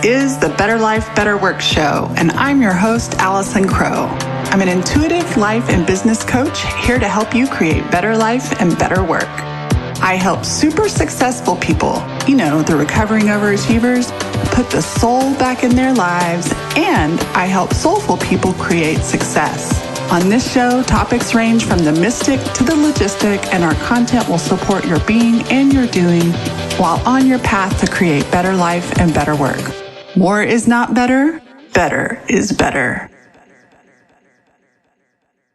is the Better Life, Better Work show, and I'm your host, Allison Crow. I'm an intuitive life and business coach here to help you create better life and better work. I help super successful people, the recovering overachievers, put the soul back in their lives, and I help soulful people create success. On this show, topics range from the mystic to the logistic, and our content will support your being and your doing while on your path to create better life and better work. More is not better. Better is better.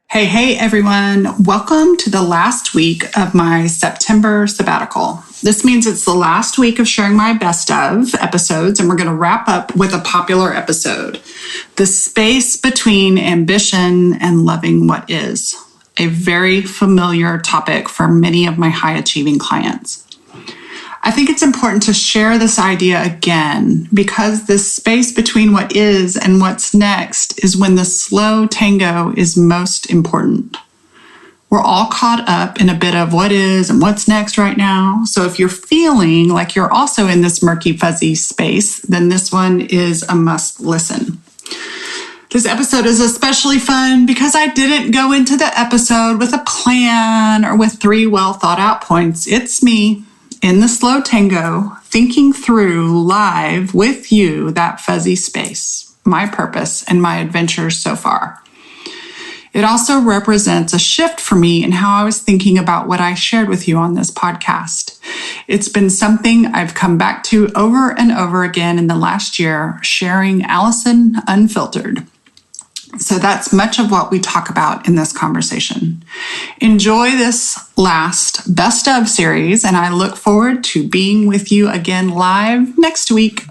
Hey, everyone. Welcome to the last week of my September Sabbatical. This means it's the last week of sharing my best of episodes, and we're going to wrap up with a popular episode, The Space Between Ambition and Loving What Is, a very familiar topic for many of my high-achieving clients. I think it's important to share this idea again because this space between what is and what's next is when the slow tango is most important. We're all caught up in a bit of what is and what's next right now. So if you're feeling like you're also in this murky, fuzzy space, then this one is a must listen. This episode is especially fun because I didn't go into the episode with a plan or with 3 well thought out points. It's me in the slow tango, thinking through live with you that fuzzy space, my purpose, and my adventures so far. It also represents a shift for me in how I was thinking about what I shared with you on this podcast. It's been something I've come back to over and over again in the last year, sharing Allison Unfiltered. So that's much of what we talk about in this conversation. Enjoy this last Best Of series, and I look forward to being with you again live next week.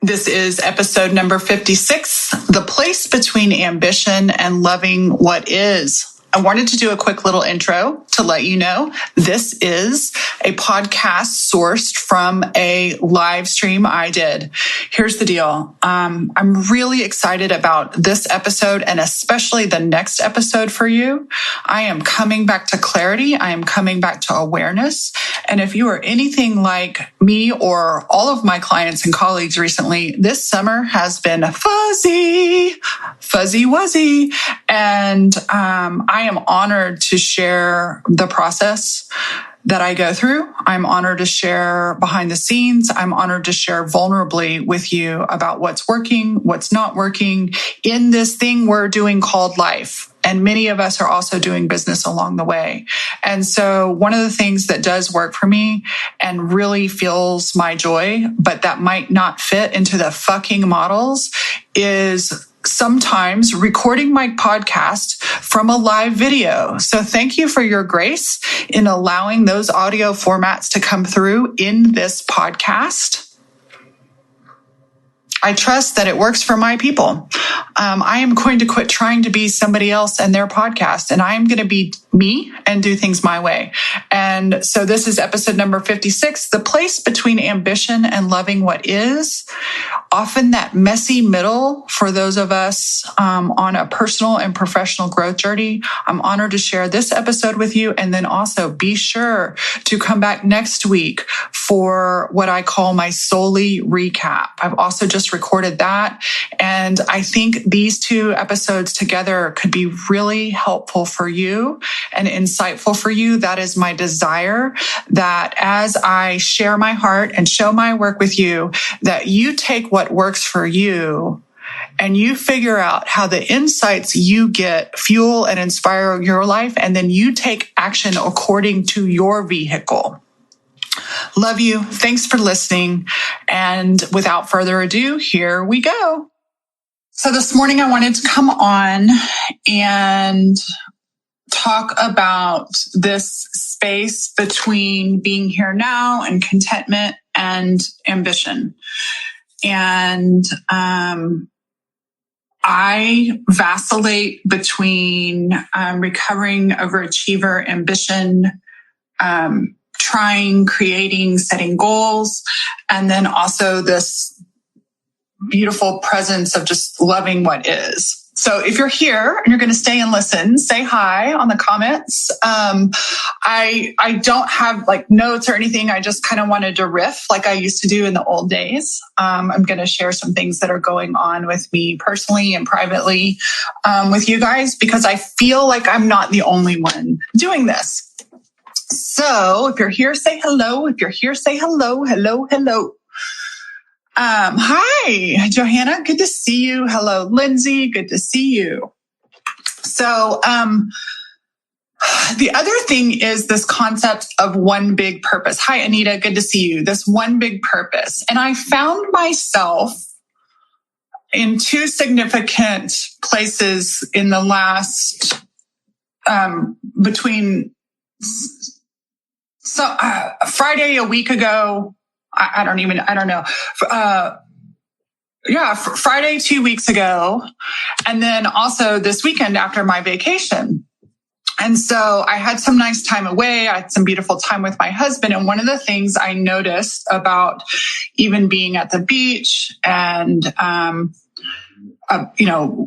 This is episode number 56, The Place Between Ambition and Loving What Is. I wanted to do a quick little intro to let you know this is a podcast sourced from a live stream I did. Here's the deal. I'm really excited about this episode and especially the next episode for you. I am coming back to clarity. I am coming back to awareness. And if you are anything like me or all of my clients and colleagues recently, this summer has been fuzzy wuzzy. And I am honored to share the process that I go through. I'm honored to share behind the scenes. I'm honored to share vulnerably with you about what's working, what's not working in this thing we're doing called life. And many of us are also doing business along the way. And so one of the things that does work for me and really fuels my joy, but that might not fit into the fucking models, is sometimes recording my podcast from a live video. So thank you for your grace in allowing those audio formats to come through in this podcast. I trust that it works for my people. I am going to quit trying to be somebody else and their podcast, and I am going to be me and do things my way. And so this is episode number 56, The Place Between Ambition and Loving What Is. Often that messy middle for those of us on a personal and professional growth journey. I'm honored to share this episode with you. And then also be sure to come back next week for what I call my Solely Recap. I've also just recorded that. And I think these 2 episodes together could be really helpful for you and insightful for you. That is my desire, that as I share my heart and show my work with you, that you take what works for you and you figure out how the insights you get fuel and inspire your life, and then you take action according to your vehicle. Love you. Thanks for listening. And without further ado, here we go. So this morning I wanted to come on and talk about this space between being here now and contentment and ambition. And I vacillate between recovering overachiever, ambition, trying, creating, setting goals, and then also this beautiful presence of just loving what is. So if you're here and you're going to stay and listen, say hi on the comments. I don't have like notes or anything. I just kind of wanted to riff like I used to do in the old days. I'm going to share some things that are going on with me personally and privately with you guys, because I feel like I'm not the only one doing this. So if you're here, say hello. If you're here, say hello, hello, hello. Hi, Johanna. Good to see you. Hello, Lindsay. Good to see you. So, the other thing is this concept of one big purpose. Hi, Anita. Good to see you. This one big purpose. And I found myself in two significant places in the last, between Friday a week ago. I don't know. Friday 2 weeks ago. And then also this weekend after my vacation. And so I had some nice time away. I had some beautiful time with my husband. And one of the things I noticed about even being at the beach and,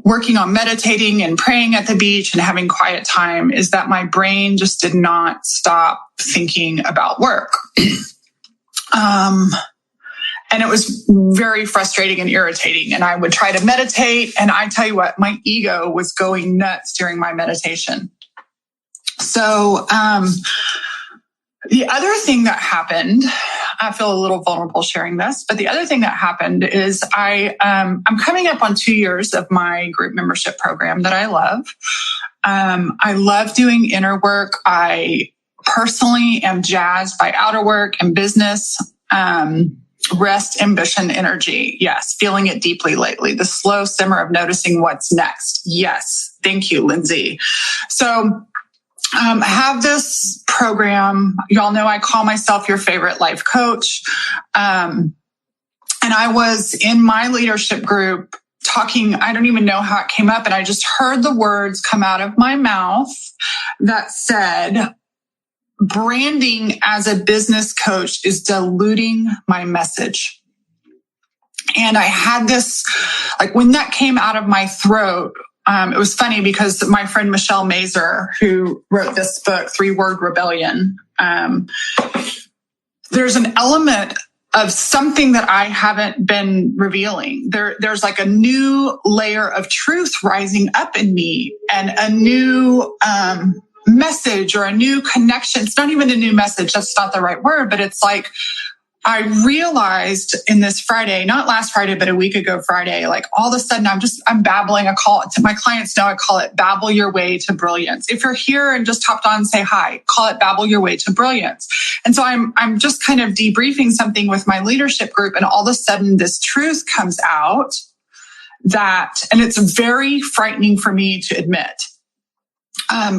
working on meditating and praying at the beach and having quiet time is that my brain just did not stop thinking about work. And it was very frustrating and irritating. And I would try to meditate. And I tell you what, my ego was going nuts during my meditation. So, the other thing that happened, I feel a little vulnerable sharing this, but the other thing that happened is I'm coming up on 2 years of my group membership program that I love. I love doing inner work. I personally am jazzed by outer work and business, rest, ambition, energy. Yes. Feeling it deeply lately. The slow simmer of noticing what's next. Yes. Thank you, Lindsay. So, I have this program. Y'all know I call myself your favorite life coach. And I was in my leadership group talking, I don't even know how it came up. And I just heard the words come out of my mouth that said, branding as a business coach is diluting my message. And I had this, like when that came out of my throat, it was funny because my friend Michelle Mazur, who wrote this book, 3-Word Rebellion, there's an element of something that I haven't been revealing. There's like a new layer of truth rising up in me and a new message or a new connection. It's not even a new message. That's not the right word, but it's like, I realized in this Friday, not last Friday, but a week ago Friday, like all of a sudden I'm babbling. I call it, to my clients now, I call it babble your way to brilliance. If you're here and just hopped on, say hi, call it babble your way to brilliance. And so I'm just kind of debriefing something with my leadership group. And all of a sudden this truth comes out and it's very frightening for me to admit.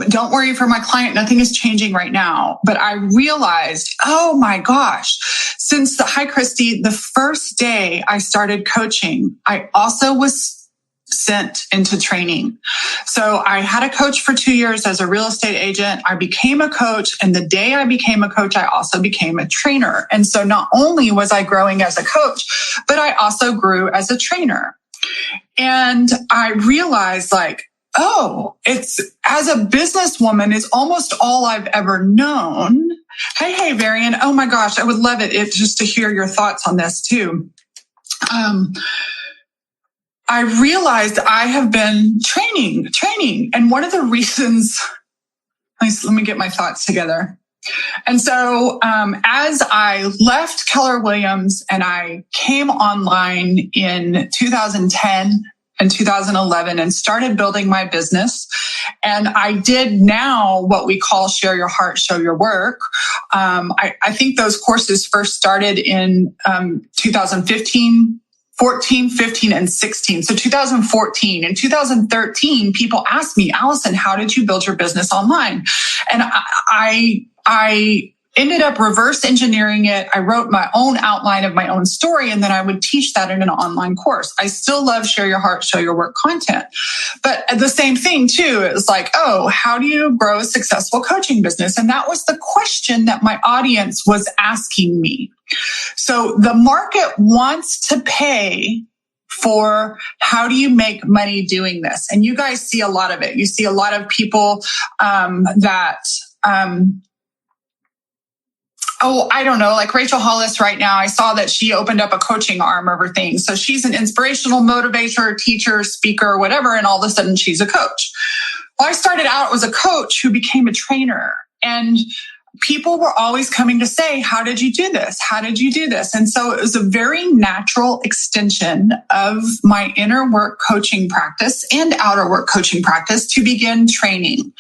Don't worry for my client. Nothing is changing right now. But I realized, oh my gosh, since hi, Christy, the first day I started coaching, I also was sent into training. So I had a coach for 2 years as a real estate agent. I became a coach. And the day I became a coach, I also became a trainer. And so not only was I growing as a coach, but I also grew as a trainer. And I realized it's as a businesswoman is almost all I've ever known. Hey, Varian. Oh my gosh. I would love it just to hear your thoughts on this too. I realized I have been training. And one of the reasons, let me get my thoughts together. And so, as I left Keller Williams and I came online in 2010, in 2011 and started building my business. And I did now what we call share your heart, show your work. I think those courses first started in 2015, 14, 15, and 16. So 2014. In 2013, people asked me, Allison, how did you build your business online? And I ended up reverse engineering it. I wrote my own outline of my own story, and then I would teach that in an online course. I still love share your heart, show your work content. But the same thing too, it was like, oh, how do you grow a successful coaching business? And that was the question that my audience was asking me. So the market wants to pay for how do you make money doing this? And you guys see a lot of it. You see a lot of people I don't know, like Rachel Hollis right now, I saw that she opened up a coaching arm of her thing. So she's an inspirational motivator, teacher, speaker, whatever, and all of a sudden she's a coach. Well, I started out as a coach who became a trainer, and people were always coming to say, how did you do this? How did you do this? And so it was a very natural extension of my inner work coaching practice and outer work coaching practice to begin training,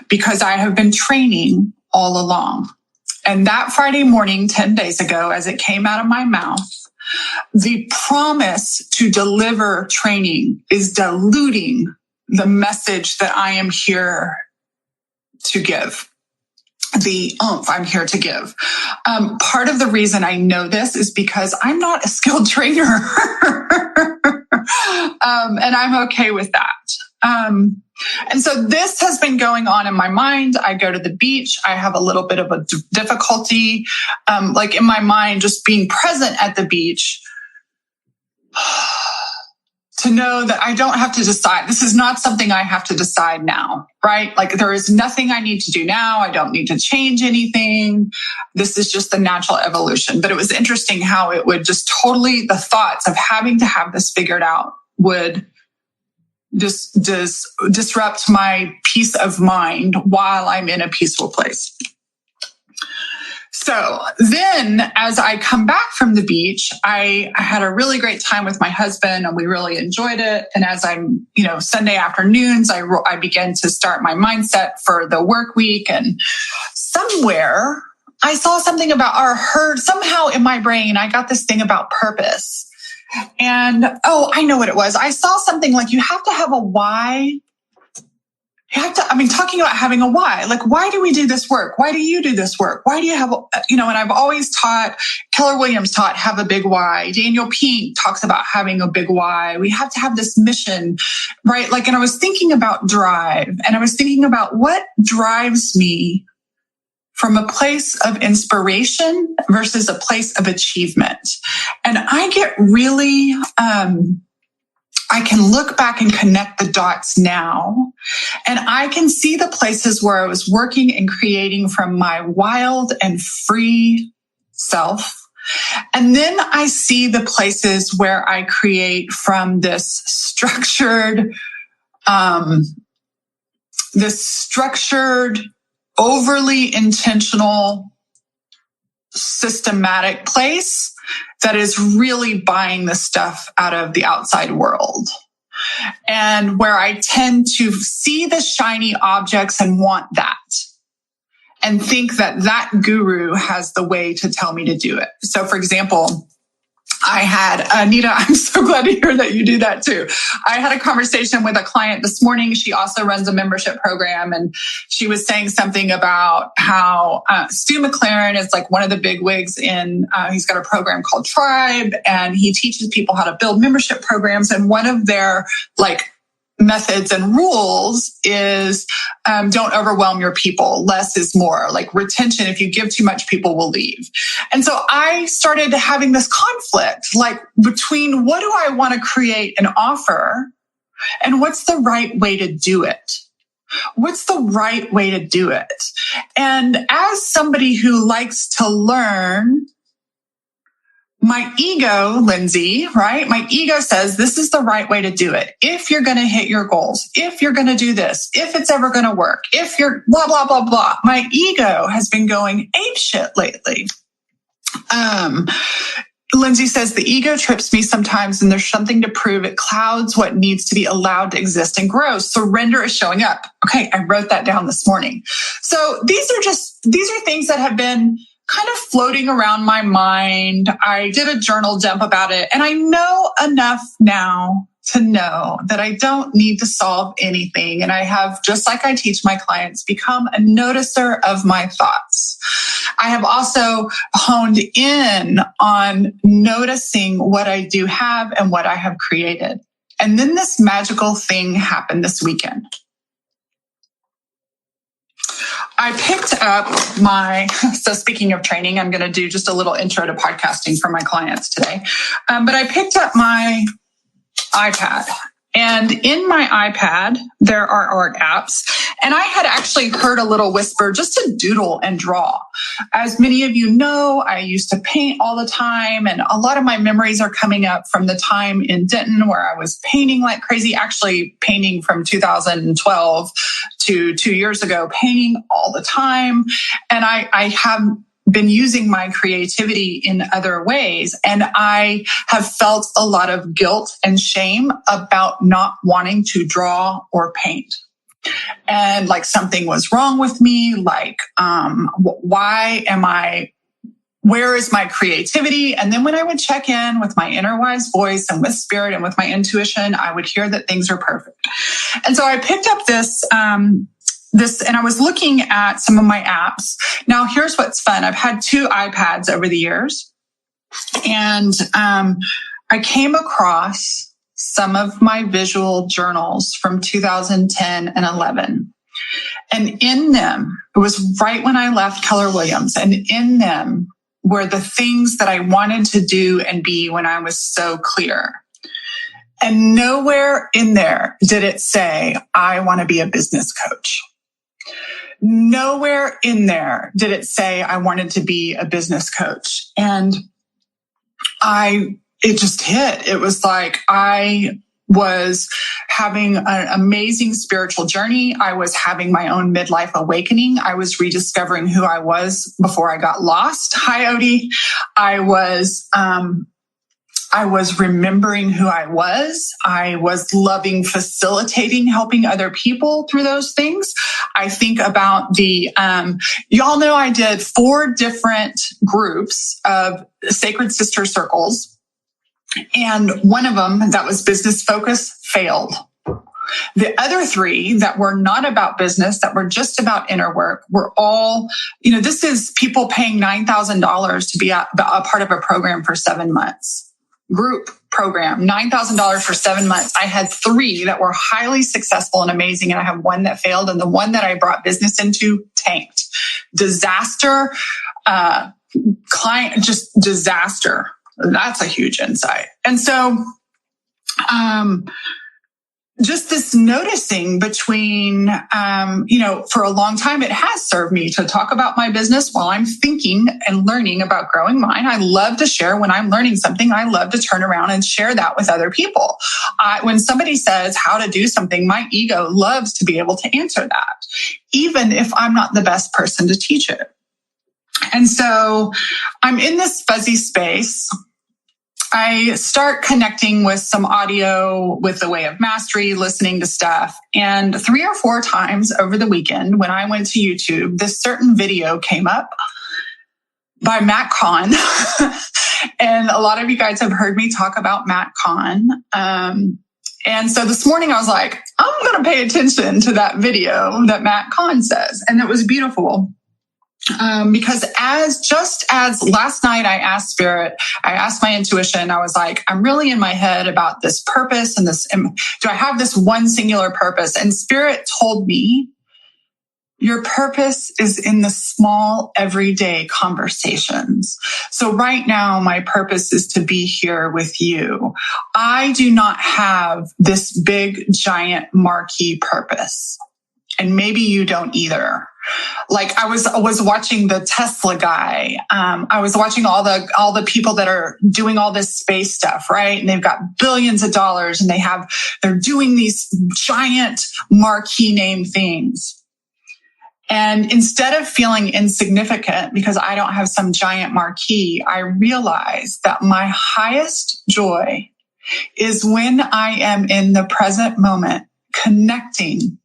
because I have been training all along. And that Friday morning, 10 days ago, as it came out of my mouth, the promise to deliver training is diluting the message that I am here to give. The oomph I'm here to give. Part of the reason I know this is because I'm not a skilled trainer. And I'm okay with that. And so this has been going on in my mind. I go to the beach. I have a little bit of a difficulty, like in my mind, just being present at the beach. To know that I don't have to decide. This is not something I have to decide now, right? Like there is nothing I need to do now. I don't need to change anything. This is just the natural evolution. But it was interesting how it would just totally, the thoughts of having to have this figured out would just disrupt my peace of mind while I'm in a peaceful place. So then as I come back from the beach, I had a really great time with my husband and we really enjoyed it. And as I'm, Sunday afternoons, I began to start my mindset for the work week. And somewhere I saw something about, or heard somehow in my brain, I got this thing about purpose. And, I know what it was. I saw something like you have to have a why. Talking about having a why, like, why do we do this work? Why do you do this work? Why do you have, and I've always taught, Keller Williams taught, have a big why. Daniel Pink talks about having a big why. We have to have this mission, right? Like, and I was thinking about drive, and I was thinking about what drives me from a place of inspiration versus a place of achievement. And I get really, I can look back and connect the dots now, and I can see the places where I was working and creating from my wild and free self. And then I see the places where I create from this structured, overly intentional, systematic place that is really buying the stuff out of the outside world. And where I tend to see the shiny objects and want that, and think that that guru has the way to tell me to do it. So for example, I had, Anita, I'm so glad to hear that you do that too. I had a conversation with a client this morning. She also runs a membership program, and she was saying something about how Stu McLaren is like one of the big wigs in, he's got a program called Tribe, and he teaches people how to build membership programs. And one of their methods and rules is don't overwhelm your people. Less is more. Like retention, if you give too much, people will leave. And so I started having this conflict, like between what do I want to create and offer, and what's the right way to do it? What's the right way to do it? And as somebody who likes to learn, my ego, Lindsay, right? My ego says this is the right way to do it. If you're going to hit your goals, if you're going to do this, if it's ever going to work, if you're blah, blah, blah, blah. My ego has been going apeshit lately. Lindsay says the ego trips me sometimes, and there's something to prove. It clouds what needs to be allowed to exist and grow. Surrender is showing up. Okay. I wrote that down this morning. So these are things that have been kind of floating around my mind. I did a journal dump about it, and I know enough now to know that I don't need to solve anything. And I have, just like I teach my clients, become a noticer of my thoughts. I have also honed in on noticing what I do have and what I have created. And then this magical thing happened this weekend. I picked up so speaking of training, I'm going to do just a little intro to podcasting for my clients today. But I picked up my iPad. And in my iPad, there are art apps. And I had actually heard a little whisper just to doodle and draw. As many of you know, I used to paint all the time. And a lot of my memories are coming up from the time in Denton where I was painting like crazy, actually painting from 2012 to 2 years ago, painting all the time. And I have been using my creativity in other ways. And I have felt a lot of guilt and shame about not wanting to draw or paint. And like something was wrong with me. Like, where is my creativity? And then when I would check in with my inner wise voice and with spirit and with my intuition, I would hear that things are perfect. And so I picked up this, and I was looking at some of my apps. Now, here's what's fun. I've had 2 iPads over the years, and I came across some of my visual journals from 2010 and 11. And in them, it was right when I left Keller Williams, and in them were the things that I wanted to do and be when I was so clear. And nowhere in there did it say, I want to be a business coach. Nowhere in there did it say I wanted to be a business coach. And it just hit. It was like I was having an amazing spiritual journey. I was having my own midlife awakening. I was rediscovering who I was before I got lost. Hi, Odie. I was remembering who I was. I was loving facilitating, helping other people through those things. I think about y'all know I did 4 different groups of Sacred Sister Circles. And one of them that was business focused failed. The other 3 that were not about business, that were just about inner work, were all, this is people paying $9,000 to be a part of a program for 7 months. Group program, $9,000 for 7 months. I had 3 that were highly successful and amazing, and I have 1 that failed, and the one that I brought business into tanked. Disaster, client, just disaster. That's a huge insight. And so, just this noticing between, for a long time, it has served me to talk about my business while I'm thinking and learning about growing mine. I love to share when I'm learning something. I love to turn around and share that with other people. When somebody says how to do something, my ego loves to be able to answer that, even if I'm not the best person to teach it. And so I'm in this fuzzy space. I start connecting with some audio with the Way of Mastery, listening to stuff. And 3 or 4 times over the weekend, when I went to YouTube, this certain video came up by Matt Kahn. And a lot of you guys have heard me talk about Matt Kahn. And so this morning I was like, I'm going to pay attention to that video that Matt Kahn says. And it was beautiful. Because as last night I asked Spirit, I asked my intuition, I was like, I'm really in my head about this purpose and do I have this one singular purpose? And Spirit told me, your purpose is in the small everyday conversations. So right now, my purpose is to be here with you. I do not have this big, giant, marquee purpose. And maybe you don't either. Like I was watching the Tesla guy. I was watching all the people that are doing all this space stuff, right? And they've got billions of dollars and they're doing these giant marquee name things. And instead of feeling insignificant because I don't have some giant marquee, I realized that my highest joy is when I am in the present moment connecting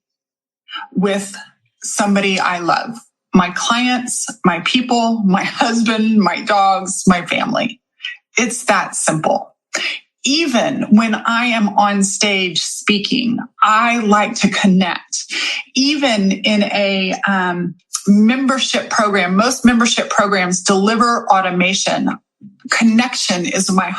with somebody I love, my clients, my people, my husband, my dogs, my family. It's that simple. Even when I am on stage speaking, I like to connect. Even in a membership program, most membership programs deliver automation. Connection is my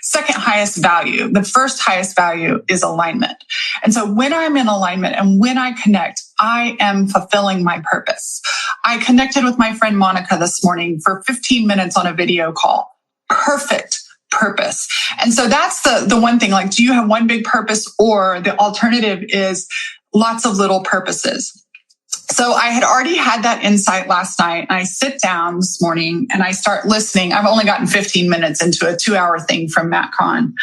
second highest value. The first highest value is alignment. And so when I'm in alignment and when I connect, I am fulfilling my purpose. I connected with my friend Monica this morning for 15 minutes on a video call. Perfect purpose. And so that's the one thing, like, do you have one big purpose, or the alternative is lots of little purposes? So I had already had that insight last night, and I sit down this morning and I start listening. I've only gotten 15 minutes into a 2-hour thing from Matt Kahn.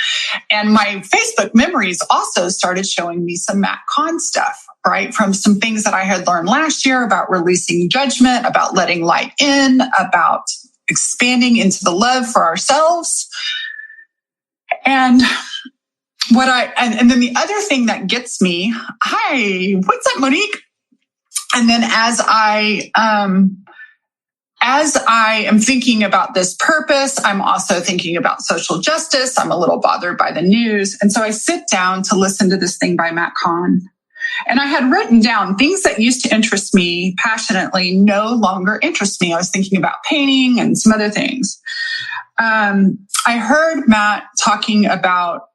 And my Facebook memories also started showing me some Matt Kahn stuff, right? From some things that I had learned last year about releasing judgment, about letting light in, about expanding into the love for ourselves. And and then the other thing that gets me, hi, what's up, Monique? And then as I am thinking about this purpose, I'm also thinking about social justice. I'm a little bothered by the news. And so I sit down to listen to this thing by Matt Kahn. And I had written down things that used to interest me passionately no longer interest me. I was thinking about painting and some other things. I heard Matt talking about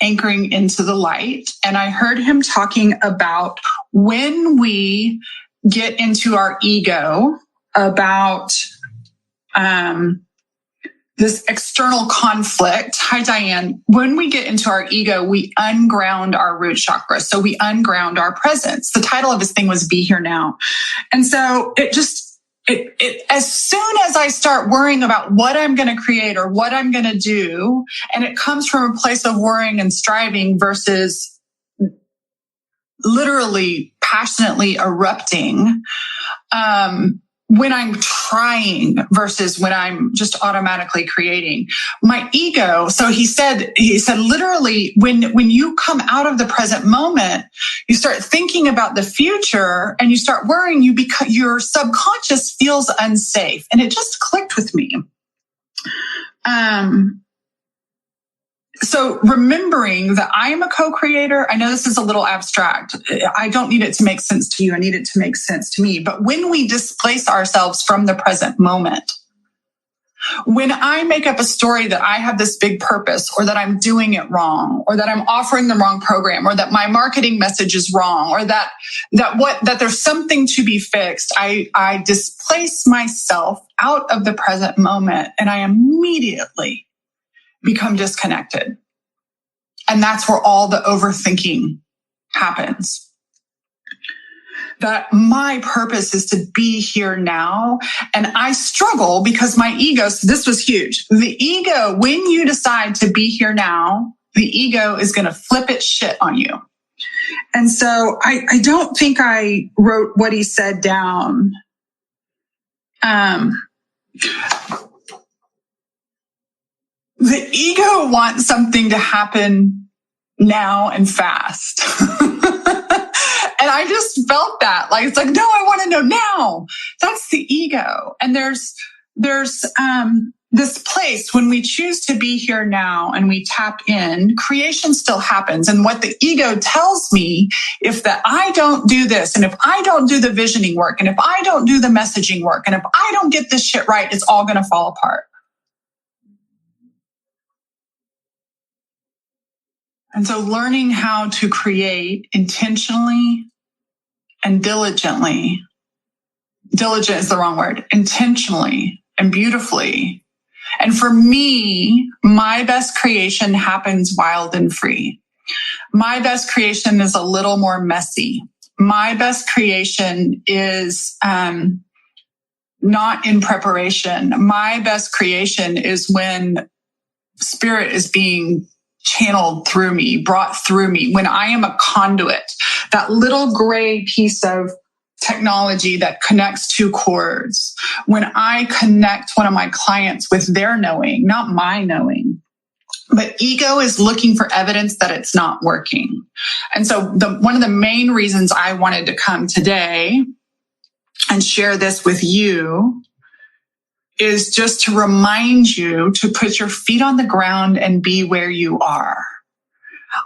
anchoring into the light. And I heard him talking about when we get into our ego about this external conflict. Hi, Diane. When we get into our ego, we unground our root chakra. So we unground our presence. The title of his thing was Be Here Now. And so it as soon as I start worrying about what I'm going to create or what I'm going to do, and it comes from a place of worrying and striving versus literally passionately erupting, when I'm trying versus when I'm just automatically creating. My ego, so he said literally when you come out of the present moment, you start thinking about the future and you start worrying, your subconscious feels unsafe. And it just clicked with me. So remembering that I am a co-creator, I know this is a little abstract. I don't need it to make sense to you. I need it to make sense to me. But when we displace ourselves from the present moment, when I make up a story that I have this big purpose, or that I'm doing it wrong, or that I'm offering the wrong program, or that my marketing message is wrong, or that there's something to be fixed, I displace myself out of the present moment, and I immediately become disconnected. And that's where all the overthinking happens. That my purpose is to be here now. And I struggle because my ego, so this was huge. The ego, when you decide to be here now, the ego is going to flip its shit on you. And so I don't think I wrote what he said down. The ego wants something to happen now and fast. And I just felt that. Like, it's like, no, I want to know now. That's the ego. And there's this place when we choose to be here now and we tap in, creation still happens. And what the ego tells me, if that I don't do this, and if I don't do the visioning work, and if I don't do the messaging work, and if I don't get this shit right, it's all going to fall apart. And so learning how to create intentionally and diligently, diligent is the wrong word, intentionally and beautifully. And for me, my best creation happens wild and free. My best creation is a little more messy. My best creation is not in preparation. My best creation is when spirit is being channeled through me, brought through me, when I am a conduit, that little gray piece of technology that connects two cords, when I connect one of my clients with their knowing, not my knowing. But ego is looking for evidence that it's not working. And so one of the main reasons I wanted to come today and share this with you is just to remind you to put your feet on the ground and be where you are.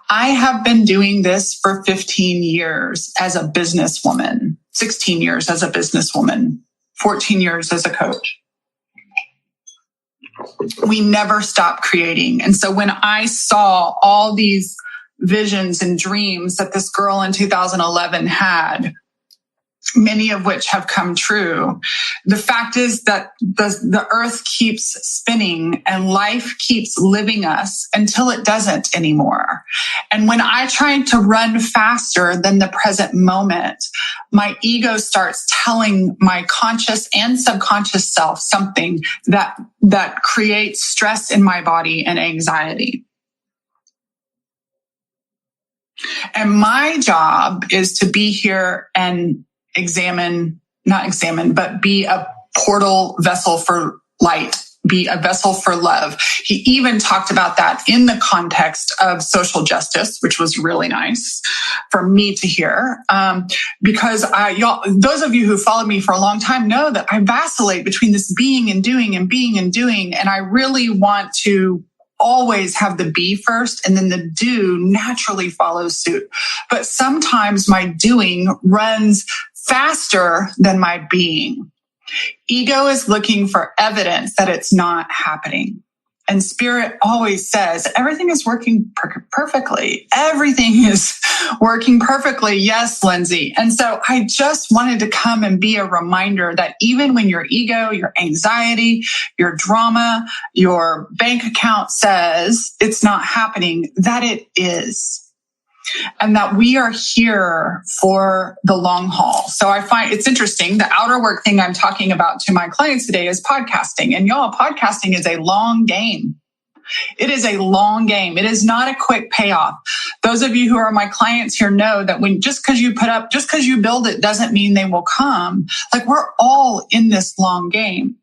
I have been doing this for 15 years as a businesswoman, 16 years as a businesswoman, 14 years as a coach. We never stop creating. And so when I saw all these visions and dreams that this girl in 2011 had, many of which have come true. The fact is that the earth keeps spinning and life keeps living us until it doesn't anymore. And when I try to run faster than the present moment, my ego starts telling my conscious and subconscious self something that creates stress in my body and anxiety. And my job is to be here and be a portal vessel for light, be a vessel for love. He even talked about that in the context of social justice, which was really nice for me to hear. Because those of you who followed me for a long time know that I vacillate between this being and doing and being and doing. And I really want to always have the be first, and then the do naturally follows suit. But sometimes my doing runs faster than my being. Ego is looking for evidence that it's not happening. And spirit always says, everything is working perfectly. Everything is working perfectly. Yes, Lindsay. And so I just wanted to come and be a reminder that even when your ego, your anxiety, your drama, your bank account says it's not happening, that it is. And that we are here for the long haul. So I find it's interesting. The outer work thing I'm talking about to my clients today is podcasting. And y'all, podcasting is a long game. It is a long game. It is not a quick payoff. Those of you who are my clients here know that just because you build it doesn't mean they will come. Like, we're all in this long game.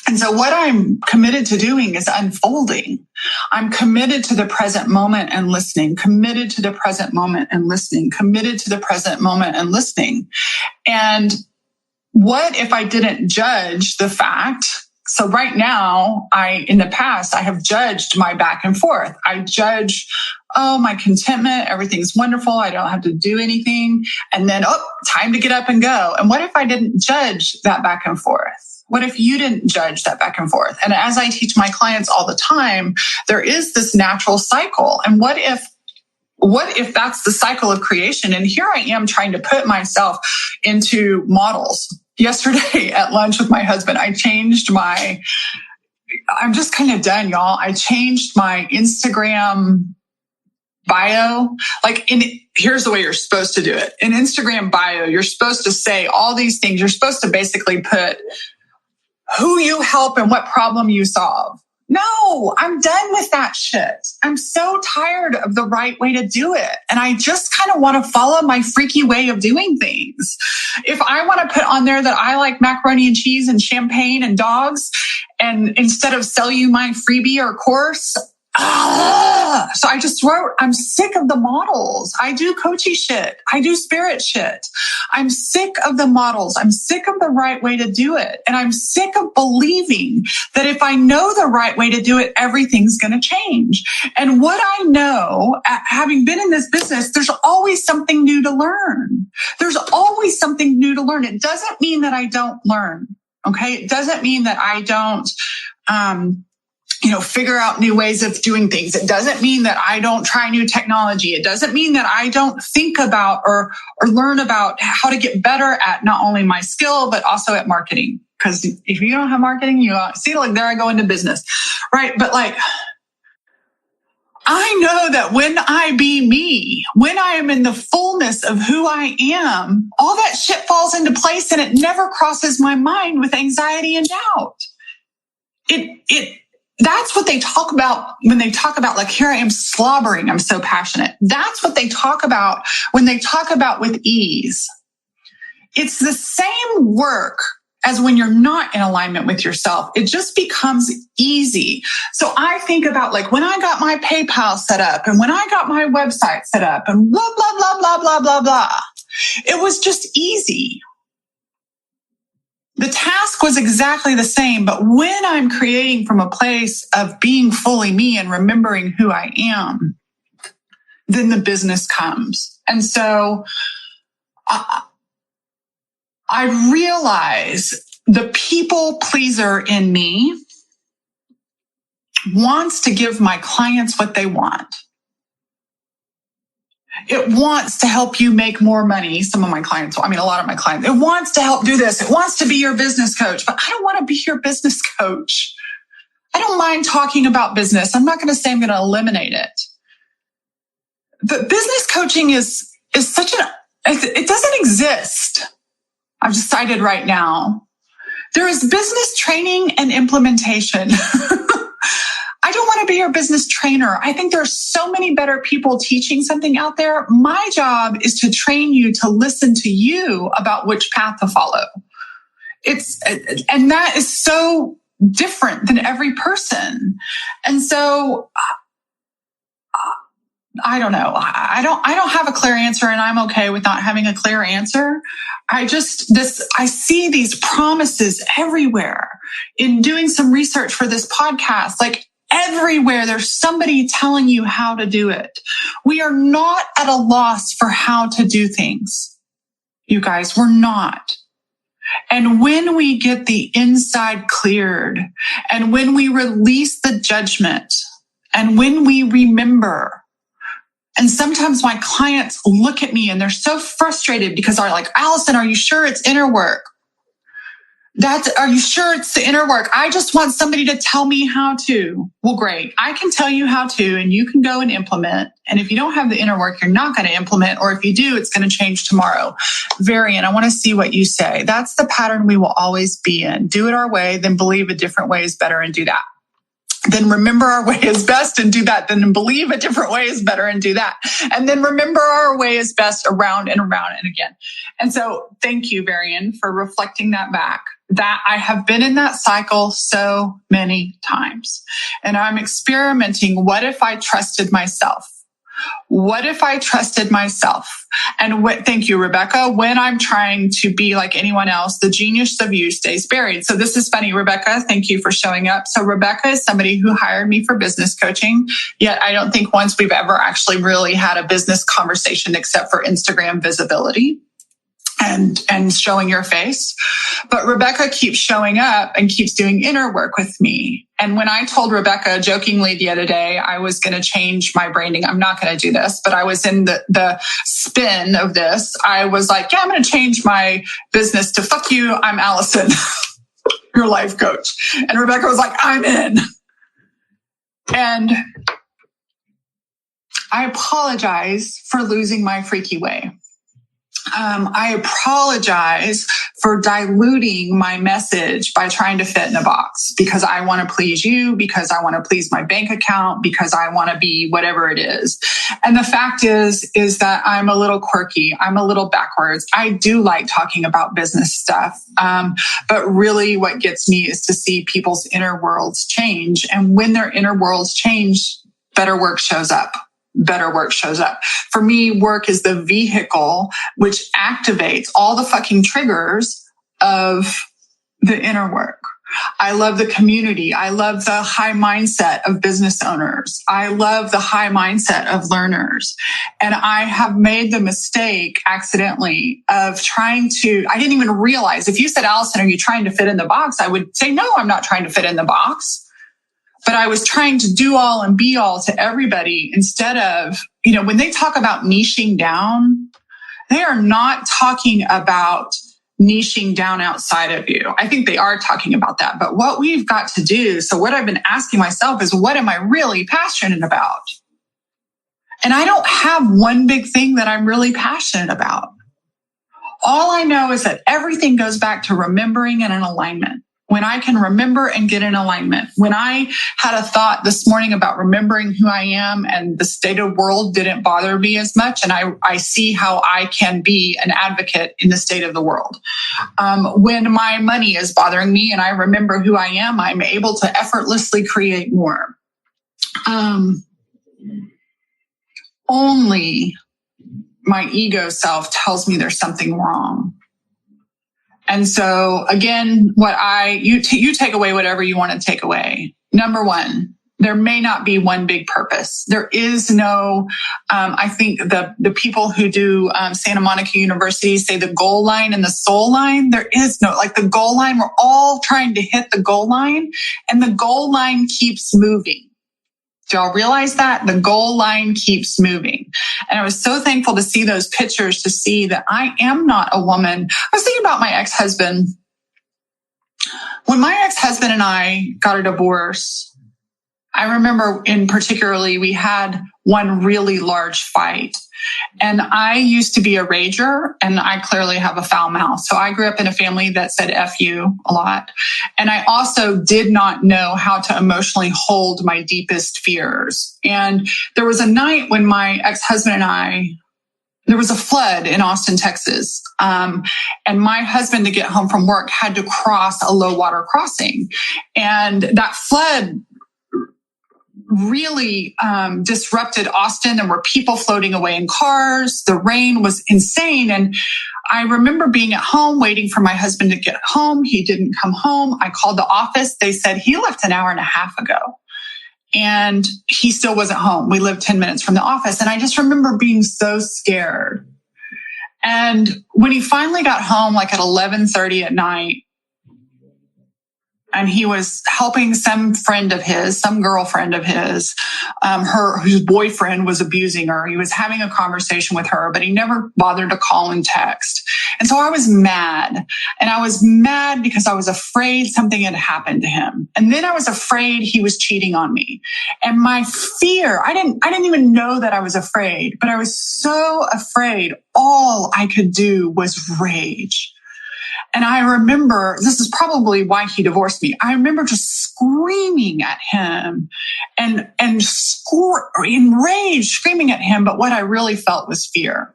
And so what I'm committed to doing is unfolding. I'm committed to the present moment and listening, committed to the present moment and listening, committed to the present moment and listening. And what if I didn't judge the fact? So right now, in the past, I have judged my back and forth. I judge, my contentment, everything's wonderful. I don't have to do anything. And then, time to get up and go. And what if I didn't judge that back and forth? What if you didn't judge that back and forth? And as I teach my clients all the time, there is this natural cycle. And what if that's the cycle of creation? And here I am trying to put myself into models. Yesterday at lunch with my husband, I'm just kind of done, y'all. I changed my Instagram bio. Here's the way you're supposed to do it. In Instagram bio, you're supposed to say all these things. You're supposed to basically put who you help and what problem you solve. No, I'm done with that shit. I'm so tired of the right way to do it. And I just kind of want to follow my freaky way of doing things. If I want to put on there that I like macaroni and cheese and champagne and dogs, and instead of sell you my freebie or course, so I just wrote, I'm sick of the models. I do coachy shit. I do spirit shit. I'm sick of the models. I'm sick of the right way to do it. And I'm sick of believing that if I know the right way to do it, everything's going to change. And what I know, having been in this business, there's always something new to learn. There's always something new to learn. It doesn't mean that I don't learn. Okay. It doesn't mean that I don't, figure out new ways of doing things. It doesn't mean that I don't try new technology. It doesn't mean that I don't think about or learn about how to get better at not only my skill, but also at marketing. Because if you don't have marketing, there I go into business, right? But I know that when I be me, when I am in the fullness of who I am, all that shit falls into place and it never crosses my mind with anxiety and doubt. That's what they talk about when they talk about, here I am slobbering, I'm so passionate. That's what they talk about when they talk about with ease. It's the same work as when you're not in alignment with yourself. It just becomes easy. So I think about when I got my PayPal set up and when I got my website set up and blah, blah, blah, blah, blah, blah, blah. It was just easy. The task was exactly the same, but when I'm creating from a place of being fully me and remembering who I am, then the business comes. And so I realize the people pleaser in me wants to give my clients what they want. It wants to help you make more money. A lot of my clients, it wants to help do this. It wants to be your business coach, but I don't want to be your business coach. I don't mind talking about business. I'm not going to say I'm going to eliminate it. But business coaching is it doesn't exist. I've decided right now. There is business training and implementation. I don't want to be your business trainer. I think there's so many better people teaching something out there. My job is to train you to listen to you about which path to follow. And that is so different than every person. And so I don't know. I don't have a clear answer, and I'm okay with not having a clear answer. I see these promises everywhere. In doing some research for this podcast, like everywhere, there's somebody telling you how to do it. We are not at a loss for how to do things. You guys, we're not. And when we get the inside cleared, and when we release the judgment, and when we remember. And sometimes my clients look at me and they're so frustrated because they're like, Allison, are you sure it's inner work? Are you sure it's the inner work? I just want somebody to tell me how to. Well, great. I can tell you how to, and you can go and implement. And if you don't have the inner work, you're not going to implement. Or if you do, it's going to change tomorrow. Variant, I want to see what you say. That's the pattern we will always be in. Do it our way, then believe a different way is better and do that. Then remember our way is best and do that. Then believe a different way is better and do that. And then remember our way is best around and around and again. And so thank you, Varian, for reflecting that back. That I have been in that cycle so many times. And I'm experimenting. What if I trusted myself? What if I trusted myself? And thank you, Rebecca. When I'm trying to be like anyone else, the genius of you stays buried. So this is funny, Rebecca. Thank you for showing up. So Rebecca is somebody who hired me for business coaching. Yet I don't think once we've ever actually really had a business conversation except for Instagram visibility and showing your face. But Rebecca keeps showing up and keeps doing inner work with me. And when I told Rebecca jokingly the other day, I was going to change my branding. I'm not going to do this, but I was in the spin of this. I was like, yeah, I'm going to change my business to fuck you. I'm Allison, your life coach. And Rebecca was like, I'm in. And I apologize for losing my freaky way. I apologize for diluting my message by trying to fit in a box because I want to please you, because I want to please my bank account, because I want to be whatever it is. And the fact is that I'm a little quirky. I'm a little backwards. I do like talking about business stuff. But really what gets me is to see people's inner worlds change. And when their inner worlds change, better work shows up. Better work shows up. For me, work is the vehicle which activates all the fucking triggers of the inner work. I love the community. I love the high mindset of business owners. I love the high mindset of learners. And I have made the mistake accidentally of I didn't even realize, if you said, Allison, are you trying to fit in the box? I would say, no, I'm not trying to fit in the box. But I was trying to do all and be all to everybody instead of, when they talk about niching down, they are not talking about niching down outside of you. I think they are talking about that. But what we've got to do, so what I've been asking myself is, what am I really passionate about? And I don't have one big thing that I'm really passionate about. All I know is that everything goes back to remembering and an alignment. When I can remember and get in alignment. When I had a thought this morning about remembering who I am and the state of the world didn't bother me as much, and I see how I can be an advocate in the state of the world. When my money is bothering me and I remember who I am, I'm able to effortlessly create more. Only my ego self tells me there's something wrong. And so again, you take away whatever you want to take away. Number one, there may not be one big purpose. There is no, I think the people who do Santa Monica University say the goal line and the soul line. There is no, like the goal line, we're all trying to hit the goal line and the goal line keeps moving. Do y'all realize that? The goal line keeps moving. And I was so thankful to see those pictures, to see that I am not a woman. I was thinking about my ex-husband. When my ex-husband and I got a divorce, I remember in particularly, we had one really large fight. And I used to be a rager, and I clearly have a foul mouth. So I grew up in a family that said F you a lot. And I also did not know how to emotionally hold my deepest fears. And there was a night when my ex-husband and I, there was a flood in Austin, Texas. And my husband, to get home from work, had to cross a low water crossing. And that flood really disrupted Austin. There were people floating away in cars. The rain was insane. And I remember being at home waiting for my husband to get home. He didn't come home. I called the office. They said he left an hour and a half ago, and he still wasn't home. We lived 10 minutes from the office. And I just remember being so scared. And when he finally got home, like at 11:30 at night, and he was helping some friend of his, some girlfriend of his, whose boyfriend was abusing her. He was having a conversation with her, but he never bothered to call and text. And so I was mad. And I was mad because I was afraid something had happened to him. And then I was afraid he was cheating on me. And my fear, I didn't even know that I was afraid, but I was so afraid. All I could do was rage. And I remember, this is probably why he divorced me. I remember just screaming at him and in rage, screaming at him. But what I really felt was fear.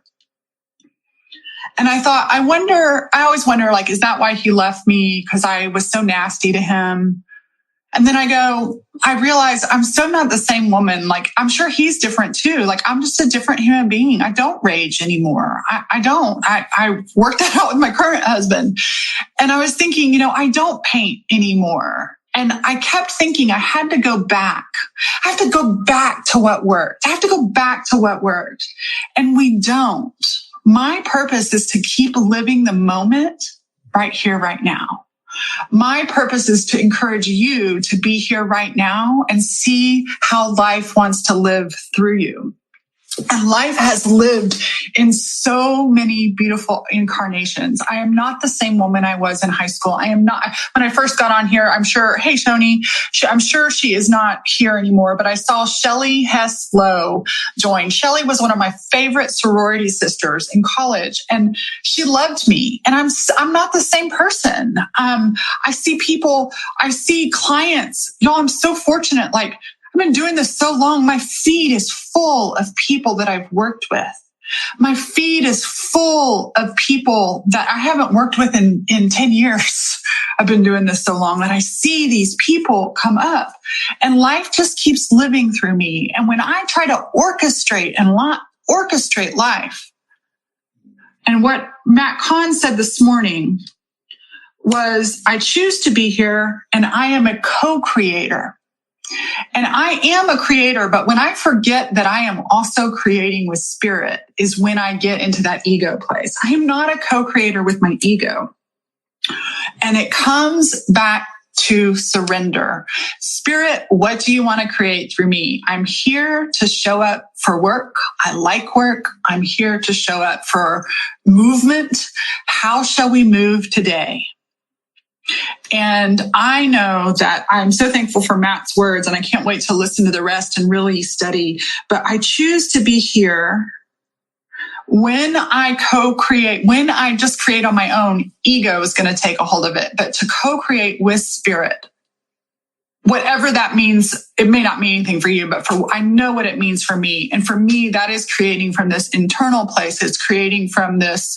And I thought, I always wonder, like, is that why he left me? Because I was so nasty to him. And then I realize I'm so not the same woman. Like, I'm sure he's different too. Like, I'm just a different human being. I don't rage anymore. I don't. I worked that out with my current husband. And I was thinking, I don't paint anymore. And I kept thinking I had to go back. I have to go back to what worked. I have to go back to what worked. And we don't. My purpose is to keep living the moment right here, right now. My purpose is to encourage you to be here right now and see how life wants to live through you. And life has lived in so many beautiful incarnations. I am not the same woman I was in high school. I am not. When I first got on here, I'm sure, hey, Shoni, I'm sure she is not here anymore, but I saw Shelly Hess Lowe join. Shelly was one of my favorite sorority sisters in college, and she loved me. And I'm not the same person. I see clients. Y'all, I'm so fortunate. Like, I've been doing this so long. My feed is full of people that I've worked with. My feed is full of people that I haven't worked with in 10 years. I've been doing this so long that I see these people come up, and life just keeps living through me. And when I try to orchestrate life, and what Matt Kahn said this morning was, I choose to be here and I am a co-creator. And I am a creator, but when I forget that I am also creating with spirit is when I get into that ego place. I am not a co-creator with my ego. And it comes back to surrender. Spirit, what do you want to create through me? I'm here to show up for work. I like work. I'm here to show up for movement. How shall we move today? And I know that I'm so thankful for Matt's words, and I can't wait to listen to the rest and really study. But I choose to be here when I co-create, when I just create on my own. Ego is going to take a hold of it, but to co-create with spirit, whatever that means, it may not mean anything for you, but I know what it means for me. And for me, that is creating from this internal place. It's creating from this,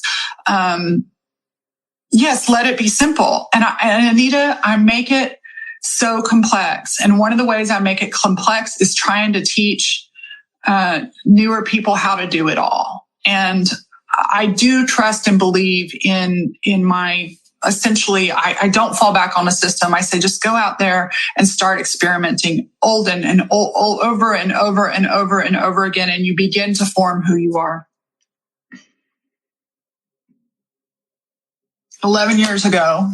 yes, let it be simple. And Anita, I make it so complex. And one of the ways I make it complex is trying to teach newer people how to do it all. And I do trust and believe in my, essentially, I don't fall back on a system. I say, just go out there and start experimenting over and over and over and over and over again. And you begin to form who you are. 11 years ago,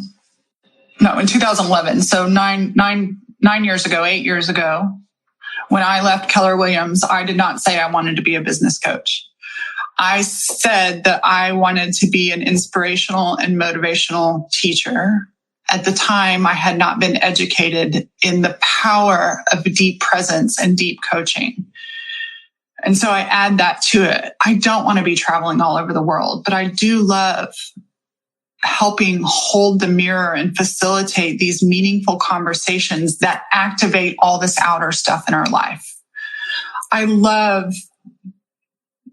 no, in 2011. So 8 years ago, when I left Keller Williams, I did not say I wanted to be a business coach. I said that I wanted to be an inspirational and motivational teacher. At the time, I had not been educated in the power of deep presence and deep coaching. And so I add that to it. I don't want to be traveling all over the world, but I do love helping hold the mirror and facilitate these meaningful conversations that activate all this outer stuff in our life. I love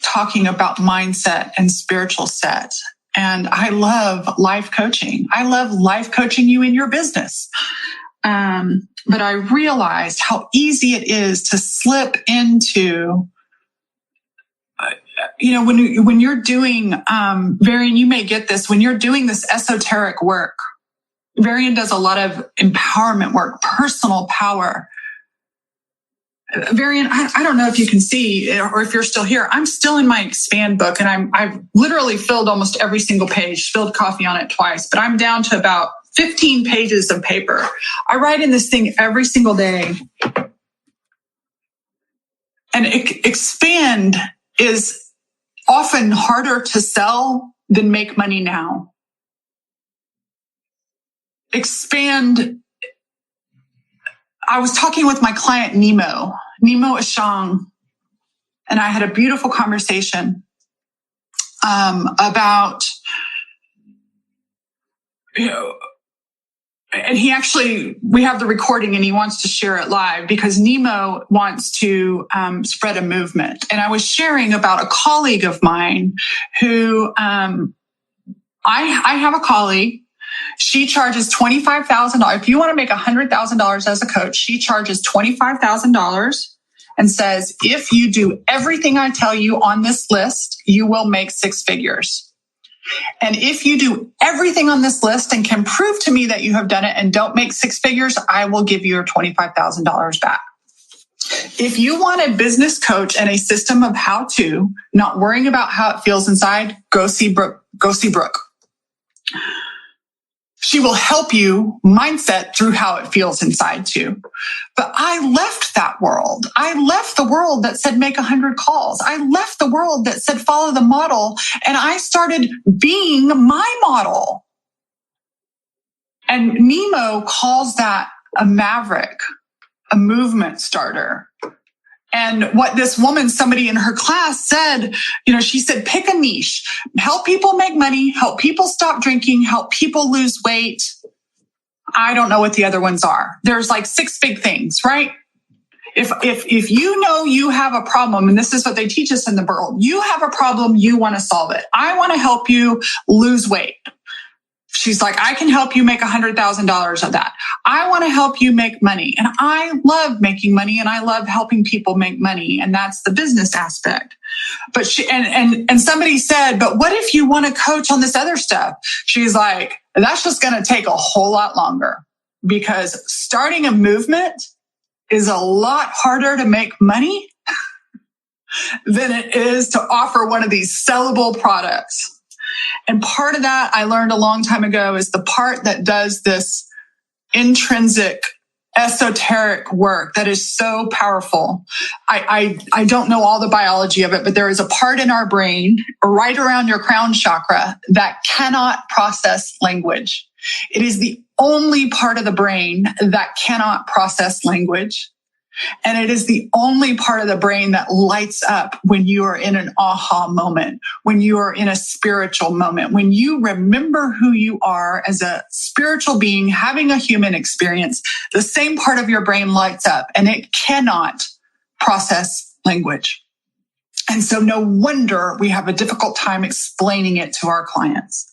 talking about mindset and spiritual set. And I love life coaching. I love life coaching you in your business. But I realized how easy it is to slip into, when you're doing, Varian, you may get this, when you're doing this esoteric work, Varian does a lot of empowerment work, personal power. Varian, I don't know if you can see or if you're still here. I'm still in my expand book, and I've literally filled almost every single page, spilled coffee on it twice, but I'm down to about 15 pages of paper. I write in this thing every single day. And expand is often harder to sell than make money now. Expand. I was talking with my client, Nemo Ashang, and I had a beautiful conversation about, and we have the recording and he wants to share it live because Nemo wants to spread a movement. And I was sharing about a colleague of mine who, I have a colleague. She charges $25,000. If you want to make $100,000 as a coach, she charges $25,000 and says, if you do everything I tell you on this list, you will make six figures. And if you do everything on this list and can prove to me that you have done it and don't make six figures, I will give you your $25,000 back. If you want a business coach and a system of how to, not worrying about how it feels inside, go see Brooke. She will help you mindset through how it feels inside too. But I left that world. I left the world that said make 100 calls. I left the world that said follow the model. And I started being my model. And Nemo calls that a maverick, a movement starter. And what this woman, somebody in her class said, she said, pick a niche, help people make money, help people stop drinking, help people lose weight. I don't know what the other ones are. There's like 6 big things, right? If you know you have a problem, and this is what they teach us in the world, you have a problem, you want to solve it. I want to help you lose weight. She's like, I can help you make $100,000 of that. I want to help you make money. And I love making money and I love helping people make money. And that's the business aspect. But and somebody said, but what if you want to coach on this other stuff? She's like, that's just going to take a whole lot longer because starting a movement is a lot harder to make money than it is to offer one of these sellable products. And part of that I learned a long time ago is the part that does this intrinsic esoteric work that is so powerful. I don't know all the biology of it, but there is a part in our brain right around your crown chakra that cannot process language. It is the only part of the brain that cannot process language. And it is the only part of the brain that lights up when you are in an aha moment, when you are in a spiritual moment, when you remember who you are as a spiritual being having a human experience, the same part of your brain lights up and it cannot process language. And so no wonder we have a difficult time explaining it to our clients.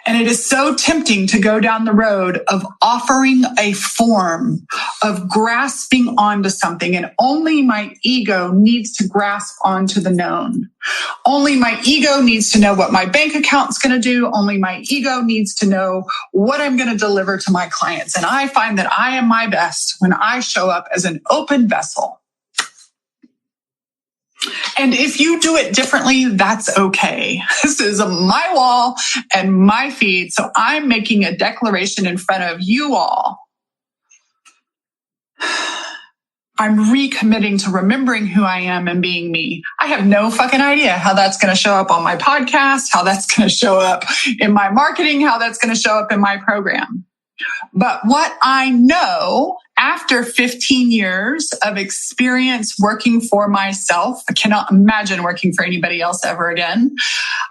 And it is so tempting to go down the road of offering a form, of grasping onto something. And only my ego needs to grasp onto the known. Only my ego needs to know what my bank account's going to do. Only my ego needs to know what I'm going to deliver to my clients. And I find that I am my best when I show up as an open vessel. And if you do it differently, that's okay. This is my wall and my feed. So I'm making a declaration in front of you all. I'm recommitting to remembering who I am and being me. I have no fucking idea how that's going to show up on my podcast, how that's going to show up in my marketing, how that's going to show up in my program. But what I know after 15 years of experience working for myself, I cannot imagine working for anybody else ever again.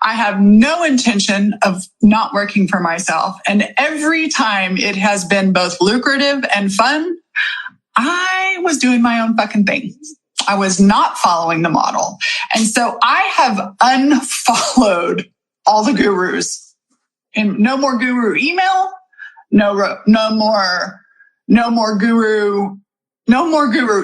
I have no intention of not working for myself. And every time it has been both lucrative and fun, I was doing my own fucking thing. I was not following the model. And so I have unfollowed all the gurus. And no more guru email, no more guru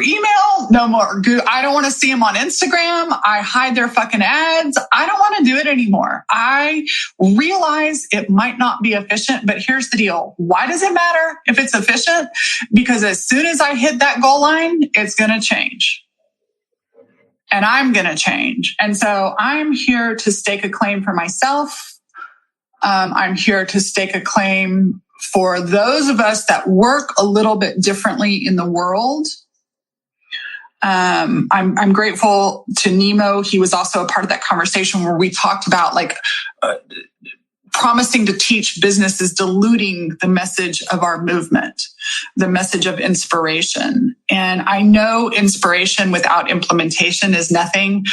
email, no more guru. I don't want to see them on Instagram. I hide their fucking ads. I don't want to do it anymore. I realize it might not be efficient, but here's the deal. Why does it matter if it's efficient? Because as soon as I hit that goal line, it's going to change. And I'm going to change. And so I'm here to stake a claim for myself. I'm here to stake a claim for those of us that work a little bit differently in the world. I'm grateful to Nemo. He was also a part of that conversation where we talked about promising to teach business is diluting the message of our movement, the message of inspiration. And I know inspiration without implementation is nothing.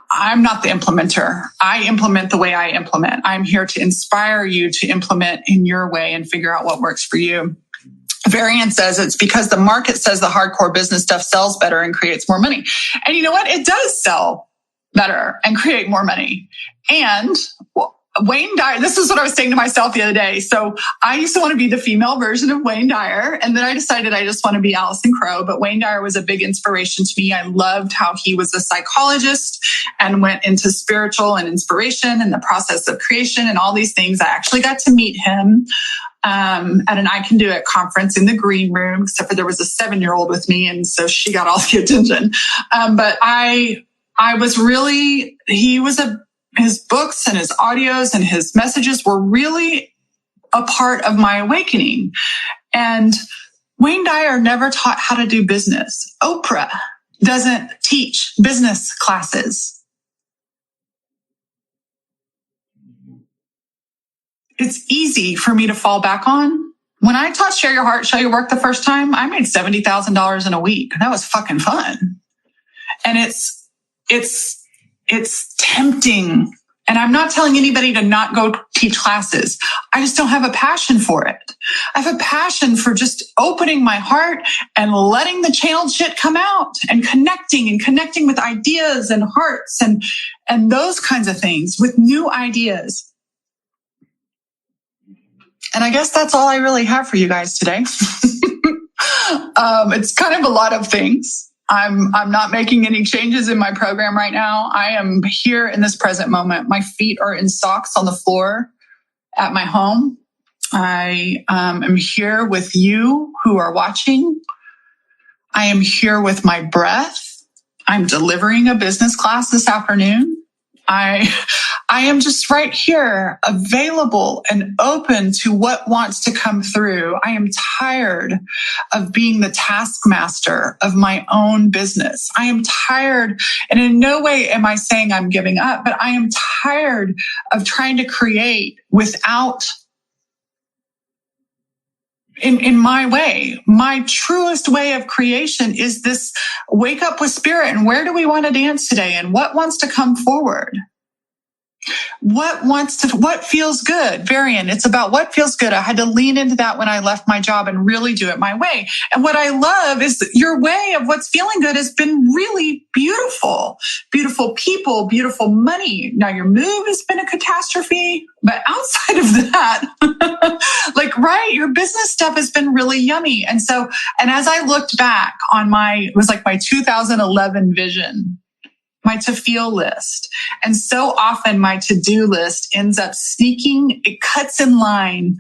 I'm not the implementer. I implement the way I implement. I'm here to inspire you to implement in your way and figure out what works for you. Varian says it's because the market says the hardcore business stuff sells better and creates more money. And you know what? It does sell better and create more money. And Wayne Dyer, this is what I was saying to myself the other day. So I used to want to be the female version of Wayne Dyer. And then I decided I just want to be Allison Crow. But Wayne Dyer was a big inspiration to me. I loved how he was a psychologist and went into spiritual and inspiration and the process of creation and all these things. I actually got to meet him at an I Can Do It conference in the green room, except for there was a 7-year-old with me. And so she got all the attention. But I was really, his books and his audios and his messages were really a part of my awakening. And Wayne Dyer never taught how to do business. Oprah doesn't teach business classes. It's easy for me to fall back on. When I taught Share Your Heart, Show Your Work the first time, I made $70,000 in a week. That was fucking fun. And it's tempting. And I'm not telling anybody to not go teach classes. I just don't have a passion for it. I have a passion for just opening my heart and letting the channeled shit come out and connecting with ideas and hearts and those kinds of things with new ideas. And I guess that's all I really have for you guys today. It's kind of a lot of things. I'm not making any changes in my program right now. I am here in this present moment. My feet are in socks on the floor at my home. I am here with you who are watching. I am here with my breath. I'm delivering a business class this afternoon. I am just right here, available and open to what wants to come through. I am tired of being the taskmaster of my own business. I am tired, and in no way am I saying I'm giving up, but I am tired of trying to create without, in my way. My truest way of creation is this wake up with spirit. And where do we want to dance today? And what wants to come forward? What feels good? Varian, it's about what feels good. I had to lean into that when I left my job and really do it my way. And what I love is your way of what's feeling good has been really beautiful. Beautiful people, beautiful money. Now your move has been a catastrophe, but outside of that, your business stuff has been really yummy. And as I looked back on it was like my 2011 vision, my to-feel list. And so often my to-do list ends up sneaking, it cuts in line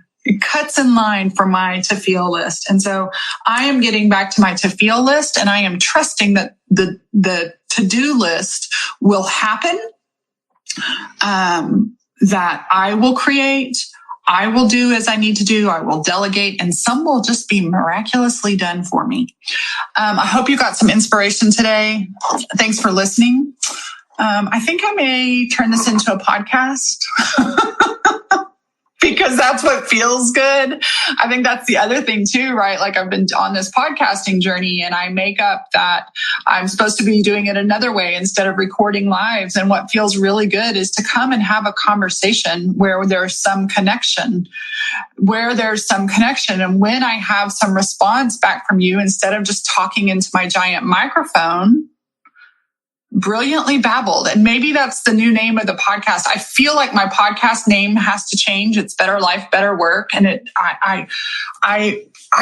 for my to-feel list. And so I am getting back to my to-feel list, and I am trusting that the to-do list will happen, that I will create. I will do as I need to do. I will delegate, and some will just be miraculously done for me. I hope you got some inspiration today. Thanks for listening. I think I may turn this into a podcast. Because that's what feels good. I think that's the other thing too, right? Like I've been on this podcasting journey and I make up that I'm supposed to be doing it another way instead of recording lives. And what feels really good is to come and have a conversation where there's some connection, And when I have some response back from you, instead of just talking into my giant microphone, brilliantly babbled. And maybe that's the new name of the podcast. I feel like my podcast name has to change. It's Better Life, Better Work. And I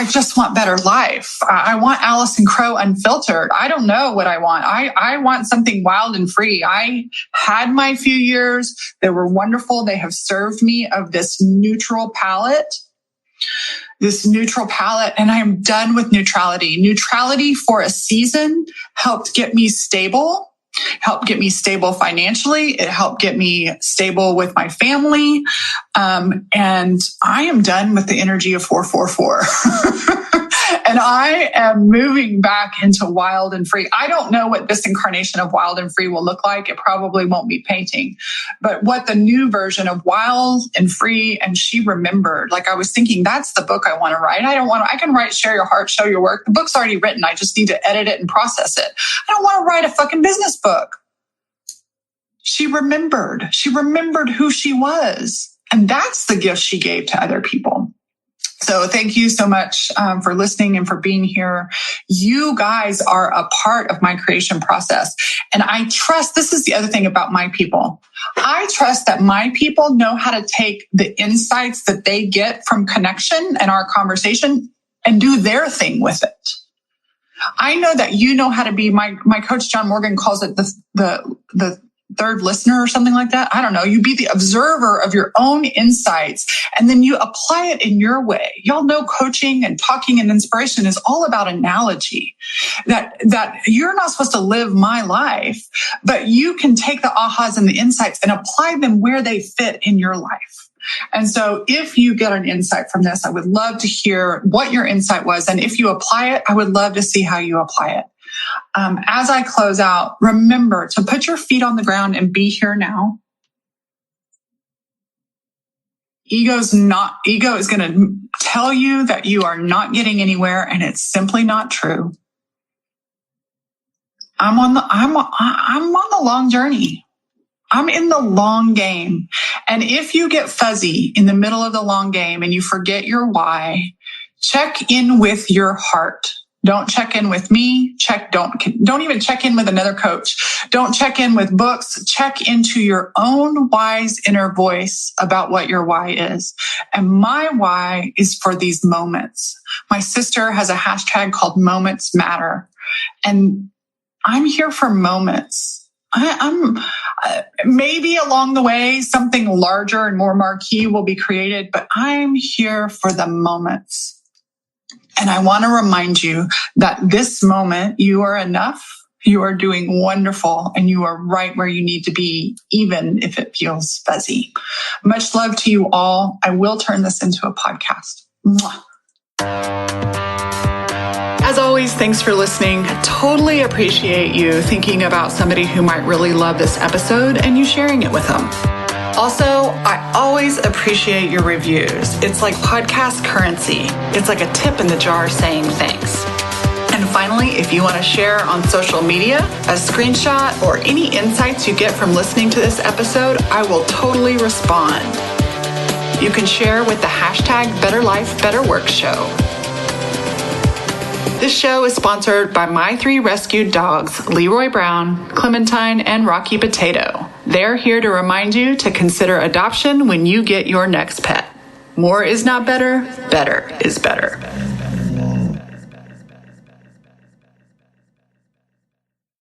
just want better life. I want Allison Crow unfiltered. I don't know what I want. I want something wild and free. I had my few years. They were wonderful. They have served me of this neutral palette, and I am done with neutrality. Neutrality for a season helped get me stable. Helped get me stable financially. It helped get me stable with my family. And I am done with the energy of 444. And I am moving back into wild and free. I don't know what this incarnation of wild and free will look like. It probably won't be painting, but what the new version of wild and free. And she remembered, like I was thinking, that's the book I want to write. I can write Share Your Heart, Show Your Work. The book's already written. I just need to edit it and process it. I don't want to write a fucking business book. She remembered who she was. And that's the gift she gave to other people. So thank you so much for listening and for being here. You guys are a part of my creation process. And I trust, this is the other thing about my people. I trust that my people know how to take the insights that they get from connection and our conversation and do their thing with it. I know that you know how to be, my coach John Morgan calls it the third listener or something like that. I don't know. You be the observer of your own insights and then you apply it in your way. Y'all know coaching and talking and inspiration is all about analogy, that you're not supposed to live my life, but you can take the ahas and the insights and apply them where they fit in your life. And so if you get an insight from this, I would love to hear what your insight was. And if you apply it, I would love to see how you apply it. As I close out, remember to put your feet on the ground and be here now. Ego is going to tell you that you are not getting anywhere, and it's simply not true. I'm on the long journey. I'm in the long game. And if you get fuzzy in the middle of the long game and you forget your why, check in with your heart. Don't check in with me. Don't even check in with another coach. Don't check in with books. Check into your own wise inner voice about what your why is. And my why is for these moments. My sister has a hashtag called Moments Matter. And I'm here for moments. I'm maybe along the way, something larger and more marquee will be created, but I'm here for the moments. And I want to remind you that this moment, you are enough, you are doing wonderful, and you are right where you need to be, even if it feels fuzzy. Much love to you all. I will turn this into a podcast. Mwah. As always, thanks for listening. I totally appreciate you thinking about somebody who might really love this episode and you sharing it with them. Also, I always appreciate your reviews. It's like podcast currency. It's like a tip in the jar saying thanks. And finally, if you want to share on social media, a screenshot, or any insights you get from listening to this episode, I will totally respond. You can share with the hashtag Better Life, Better Work Show. This show is sponsored by my 3 rescued dogs, Leroy Brown, Clementine, and Rocky Potato. They're here to remind you to consider adoption when you get your next pet. More is not better, better is better.